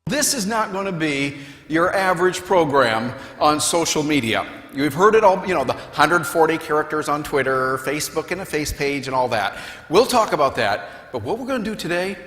This is not going to be your average program on social media. You've heard it all, the 140 characters on Twitter, Facebook and a face page and all that. We'll talk about that, but what we're going to do today,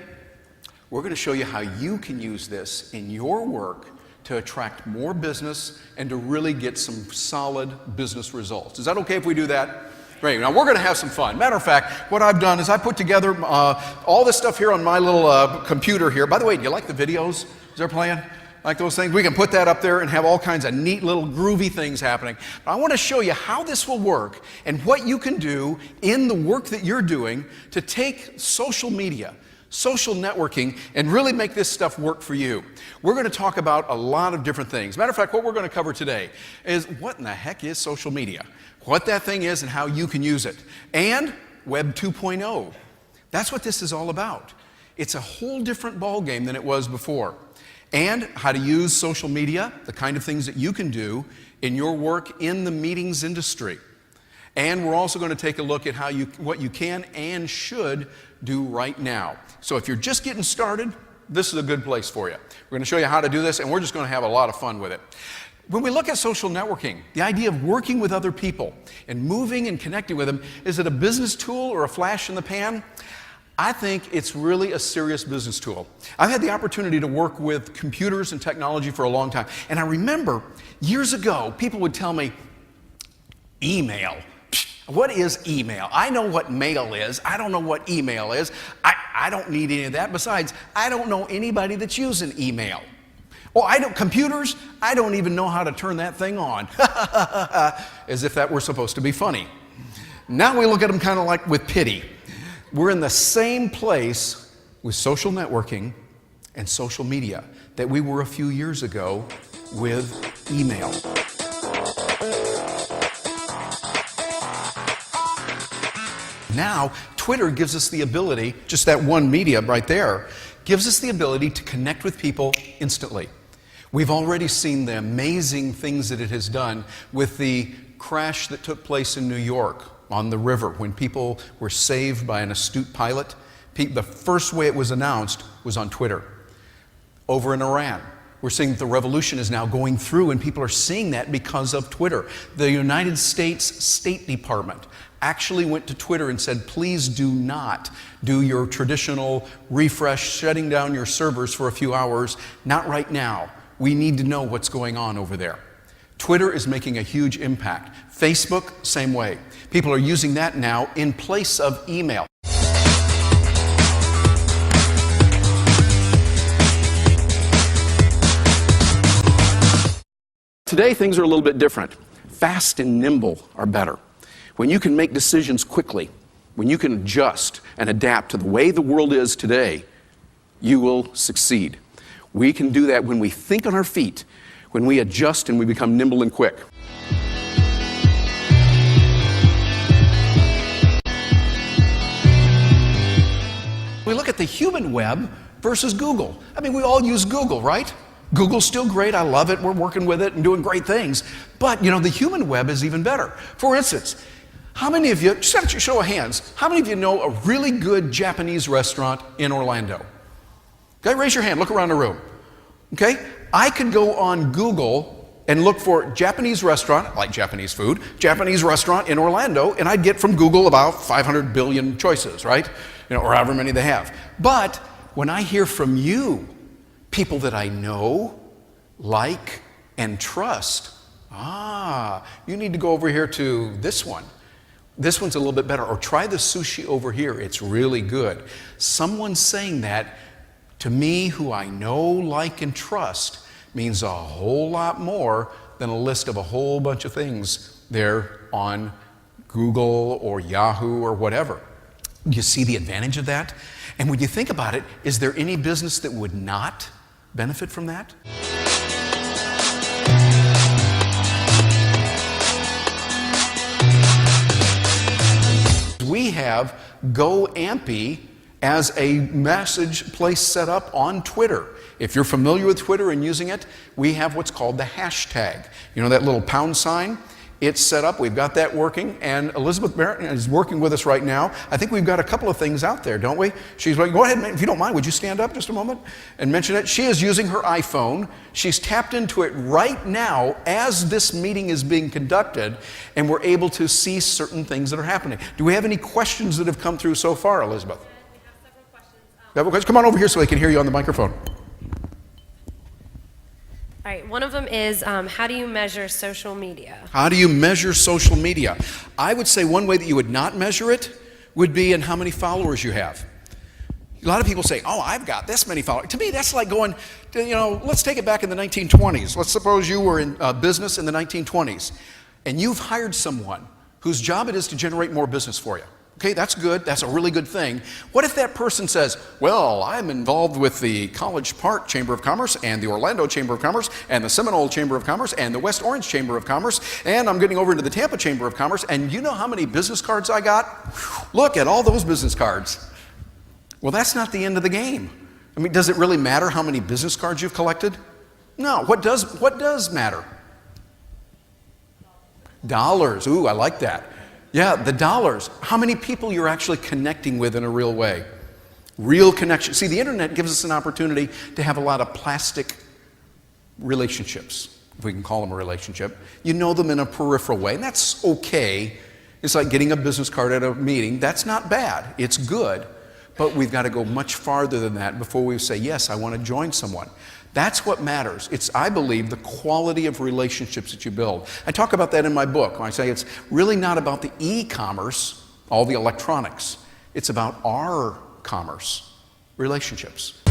we're going to show you how you can use this in your work to attract more business and to really get some solid business results. Is that okay if we do that? Great. Now we're going to have some fun. Matter of fact, what I've done is I put together all this stuff here on my little computer here. By the way, do you like the videos they're playing? Like those things? We can put that up there and have all kinds of neat little groovy things happening. But I want to show you how this will work and what you can do in the work that you're doing to take social media, social networking, and really make this stuff work for you. We're going to talk about a lot of different things. Matter of fact, what we're going to cover today is what in the heck is social media, what that thing is and how you can use it, and Web 2.0. That's what this is all about. It's a whole different ballgame than it was before. And how to use social media, the kind of things that you can do in your work in the meetings industry. And we're also going to take a look at what you can and should do right now. So if you're just getting started, this is a good place for you. We're going to show you how to do this, and we're just going to have a lot of fun with it. When we look at social networking, the idea of working with other people and moving and connecting with them, is it a business tool or a flash in the pan? I think it's really a serious business tool. I've had the opportunity to work with computers and technology for a long time. And I remember years ago, people would tell me, email. What is email? I know what mail is. I don't know what email is. I don't need any of that. Besides, I don't know anybody that's using email. Well, computers, I don't even know how to turn that thing on. As if that were supposed to be funny. Now we look at them kind of like with pity. We're in the same place with social networking and social media that we were a few years ago with email. Now, Twitter gives us the ability, just that one media right there, gives us the ability to connect with people instantly. We've already seen the amazing things that it has done with the crash that took place in New York on the river when people were saved by an astute pilot. The first way it was announced was on Twitter. Over in Iran, we're seeing that the revolution is now going through, and people are seeing that because of Twitter. The United States State Department actually went to Twitter and said, please do not do your traditional refresh, shutting down your servers for a few hours. Not right now. We need to know what's going on over there. Twitter is making a huge impact. Facebook, same way. People are using that now in place of email. Today, things are a little bit different. Fast and nimble are better. When you can make decisions quickly, when you can adjust and adapt to the way the world is today, you will succeed. We can do that when we think on our feet, when we adjust and we become nimble and quick. We look at the human web versus Google. I mean, we all use Google, right? Google's still great. I love it. We're working with it and doing great things. But, the human web is even better. For instance, how many of you, just a show of hands, how many of you know a really good Japanese restaurant in Orlando? Okay, raise your hand. Look around the room. Okay? I could go on Google and look for Japanese restaurant, like Japanese food, Japanese restaurant in Orlando, and I'd get from Google about 500 billion choices, right? Or however many they have. But when I hear from you, people that I know, like, and trust, you need to go over here to this one. This one's a little bit better. Or try the sushi over here. It's really good. Someone saying that to me, who I know, like, and trust, means a whole lot more than a list of a whole bunch of things there on Google or Yahoo or whatever. You see the advantage of that? And when you think about it, is there any business that would not benefit from that? We have GoAmpy as a message place set up on Twitter. If you're familiar with Twitter and using it, we have what's called the hashtag. That little pound sign? It's set up, we've got that working, and Elizabeth Barrett is working with us right now. I think we've got a couple of things out there, don't we? She's like, go ahead, if you don't mind, would you stand up just a moment and mention it? She is using her iPhone. She's tapped into it right now as this meeting is being conducted, and we're able to see certain things that are happening. Do we have any questions that have come through so far, Elizabeth? We have several questions. Come on over here so they can hear you on the microphone. All right, one of them is, how do you measure social media? How do you measure social media? I would say one way that you would not measure it would be in how many followers you have. A lot of people say, oh, I've got this many followers. To me, that's like going, let's take it back in the 1920s. Let's suppose you were in business in the 1920s, and you've hired someone whose job it is to generate more business for you. Okay, that's good. That's a really good thing. What if that person says, well, I'm involved with the College Park Chamber of Commerce and the Orlando Chamber of Commerce and the Seminole Chamber of Commerce and the West Orange Chamber of Commerce, and I'm getting over into the Tampa Chamber of Commerce, and you know how many business cards I got? Look at all those business cards. Well, that's not the end of the game. I mean, does it really matter how many business cards you've collected? No. What does matter? Dollars. Ooh, I like that. Yeah, the dollars. How many people you're actually connecting with in a real way. Real connection. See, the internet gives us an opportunity to have a lot of plastic relationships, if we can call them a relationship. You know them in a peripheral way, and that's okay. It's like getting a business card at a meeting. That's not bad. It's good. But we've got to go much farther than that before we say, yes, I want to join someone. That's what matters. It's, I believe, the quality of relationships that you build. I talk about that in my book when I say it's really not about the e-commerce, all the electronics. It's about our commerce, relationships.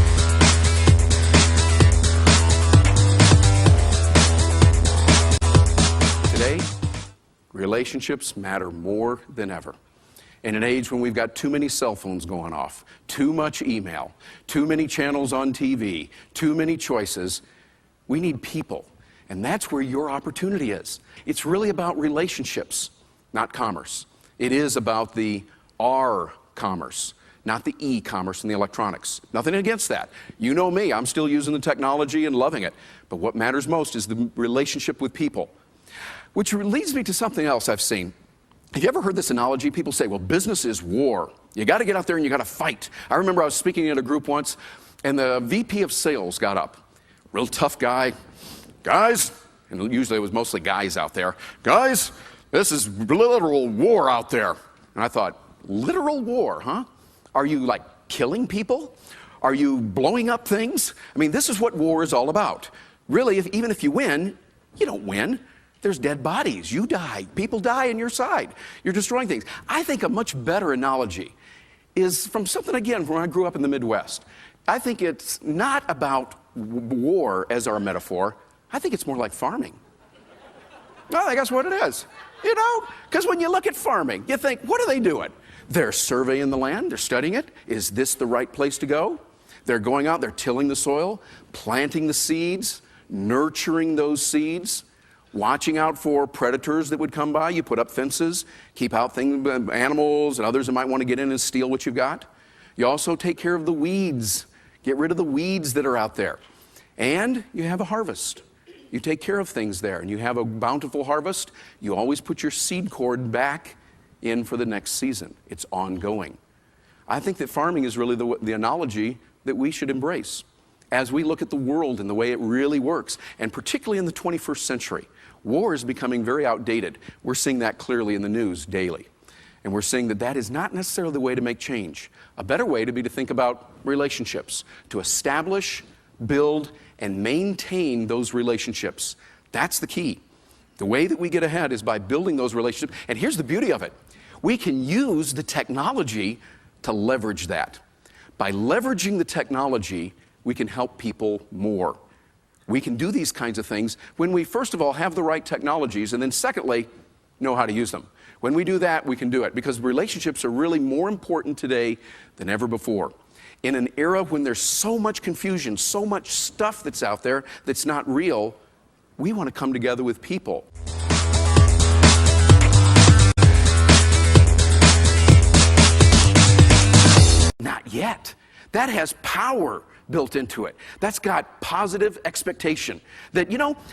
Today, relationships matter more than ever. In an age when we've got too many cell phones going off, too much email, too many channels on TV, too many choices, we need people. And that's where your opportunity is. It's really about relationships, not commerce. It is about the R commerce, not the e-commerce and the electronics. Nothing against that. You know me, I'm still using the technology and loving it. But what matters most is the relationship with people. Which leads me to something else I've seen. Have you ever heard this analogy? People say, well, business is war. You got to get out there and you got to fight. I remember I was speaking at a group once, and the VP of sales got up. Real tough guy. Guys, and usually it was mostly guys out there. Guys, this is literal war out there. And I thought, literal war, huh? Are you like killing people? Are you blowing up things? I mean, this is what war is all about. Really, even if you win, you don't win. There's dead bodies. You die. People die on your side. You're destroying things. I think a much better analogy is from something, again, from when I grew up in the Midwest. I think it's not about war as our metaphor. I think it's more like farming. I think that's what it is. You know, because when you look at farming, you think, what are they doing? They're surveying the land. They're studying it. Is this the right place to go? They're going out. They're tilling the soil, planting the seeds, nurturing those seeds, watching out for predators that would come by. You put up fences, keep out things, animals and others that might want to get in and steal what you've got. You also take care of the weeds. Get rid of the weeds that are out there. And you have a harvest. You take care of things there, and you have a bountiful harvest. You always put your seed cord back in for the next season. It's ongoing. I think that farming is really the analogy that we should embrace as we look at the world and the way it really works, and particularly in the 21st century. War is becoming very outdated. We're seeing that clearly in the news daily. And we're seeing that that is not necessarily the way to make change. A better way to be to think about relationships, to establish, build, and maintain those relationships. That's the key. The way that we get ahead is by building those relationships. And here's the beauty of it. We can use the technology to leverage that. By leveraging the technology, we can help people more. We can do these kinds of things when we, first of all, have the right technologies, and then secondly, know how to use them. When we do that, we can do it, because relationships are really more important today than ever before. In an era when there's so much confusion, so much stuff that's out there that's not real, we want to come together with people. Not yet. That has power built into it. That's got positive expectation that,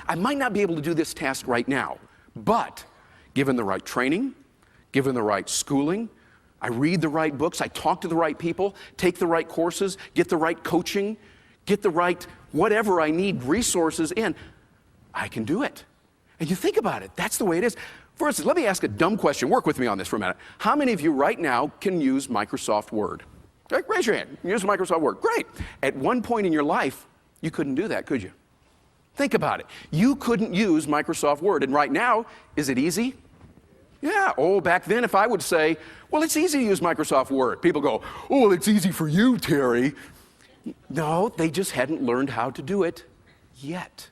I might not be able to do this task right now, but given the right training, given the right schooling, I read the right books, I talk to the right people, take the right courses, get the right coaching, get the right whatever I need resources in, I can do it. And you think about it, that's the way it is. For instance, let me ask a dumb question. Work with me on this for a minute. How many of you right now can use Microsoft Word? Okay, raise your hand. Use Microsoft Word. Great. At one point in your life, you couldn't do that, could you? Think about it. You couldn't use Microsoft Word. And right now, is it easy? Yeah. Oh, back then, if I would say, well, it's easy to use Microsoft Word, people go, oh, well, it's easy for you, Terry. No, they just hadn't learned how to do it yet.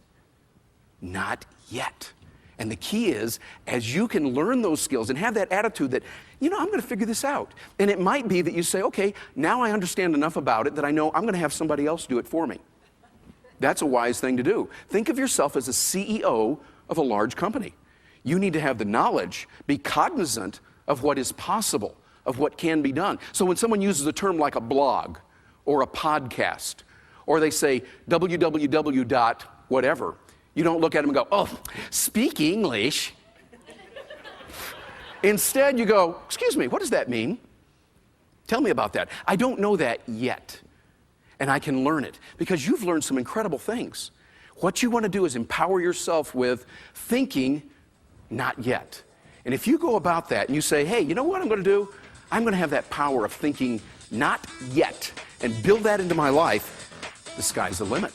Not yet. And the key is, as you can learn those skills and have that attitude that, you know, I'm going to figure this out. And it might be that you say, okay, now I understand enough about it that I know I'm going to have somebody else do it for me. That's a wise thing to do. Think of yourself as a CEO of a large company. You need to have the knowledge, be cognizant of what is possible, of what can be done. So when someone uses a term like a blog or a podcast, or they say www. whatever, you don't look at them and go, oh, speak English. Instead, you go, excuse me, what does that mean? Tell me about that. I don't know that yet. And I can learn it because you've learned some incredible things. What you want to do is empower yourself with thinking, not yet. And if you go about that and you say, hey, you know what I'm going to do? I'm going to have that power of thinking, not yet, and build that into my life, the sky's the limit.